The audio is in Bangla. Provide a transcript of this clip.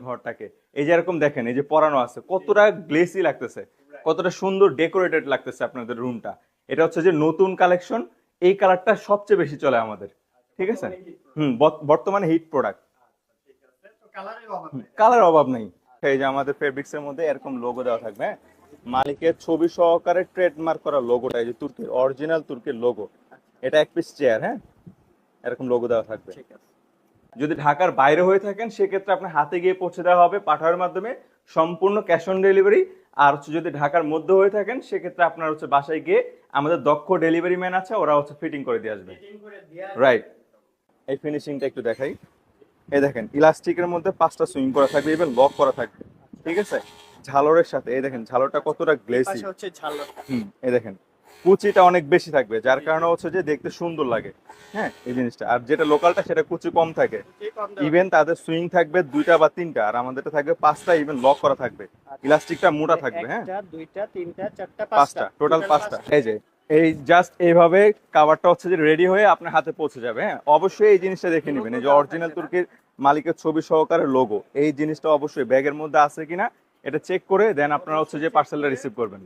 ঘরটাকে এই যে এরকম দেখেন, এই যে পরানো আছে, কতটা গ্লেসি লাগতেছে, কতটা সুন্দর ডেকোরেটেড লাগতেছে আপনাদের রুমটা। এটা হচ্ছে যে নতুন কালেকশন, এই কালারটা সবচেয়ে বেশি চলে আমাদের। ঠিক আছে। বর্তমানে হিট প্রোডাক্ট, কালার অভাব নেই। এই যে আমাদের ফেব্রিক্স এর মধ্যে এরকম লোগো দেওয়া থাকবে, হ্যাঁ, মালিকের ছবি সহকারে ট্রেডমার্ক করা লোগোটা, এই যে তুর্কির অরিজিনাল তুর্কির লোগো। এটা এক পিস চেয়ার, হ্যাঁ, এরকম লোগো দেওয়া থাকবে। যদি ঢাকার বাইরে হয়ে থাকেন সেক্ষেত্রে আপনার হাতে গিয়ে পৌঁছে দেওয়া হবে পাঠানোর মাধ্যমে, সম্পূর্ণ ক্যাশ অন ডেলিভারি। আর হচ্ছে যদি ঢাকার মধ্যে হয়ে থাকেন সেক্ষেত্রে আপনার হচ্ছে বাসায় গিয়ে আমাদের দক্ষ ডেলিভারি ম্যান আছে, ওরা হচ্ছে ফিটিং করে দিয়ে আসবে। রাইট। এই ফিনিশিংটা একটু দেখাই। এই দেখেন ইলাস্টিকের মধ্যে 5টা সুইং করা থাকবে, ইভেন লক করা থাকবে। ঠিক আছে। ঝালরের সাথে এই দেখেন ঝালরটা কতটা গ্লেসি। এই দেখেন কুচিটা অনেক বেশি থাকবে, যার কারণে হচ্ছে যে দেখতে সুন্দর লাগে। হ্যাঁ, এই জিনিসটা। আর যেটা লোকালটা সেটা কুচি কম থাকে, ইভেন তাদের সুইং থাকবে 2টা বা 3টা, আর আমাদেরটা থাকবে 5টা, ইভেন লক করা থাকবে। ইলাস্টিকটা মোটা থাকবে, হ্যাঁ, 2টা 3টা 4টা 5টা, টোটাল 5টা। এই যে এই জাস্ট এইভাবে কাভারটা হচ্ছে যে রেডি হয়ে আপনার হাতে পৌঁছে যাবে। হ্যাঁ, অবশ্যই এই জিনিসটা দেখে নেবেন, এই যে অরিজিনাল তুর্কির মালিকের ছবি সহকারে লোগো, এই জিনিসটা অবশ্যই ব্যাগের মধ্যে আছে কিনা এটা চেক করে দেন আপনারা হচ্ছে যে পার্সেলটা রিসিভ করবেন।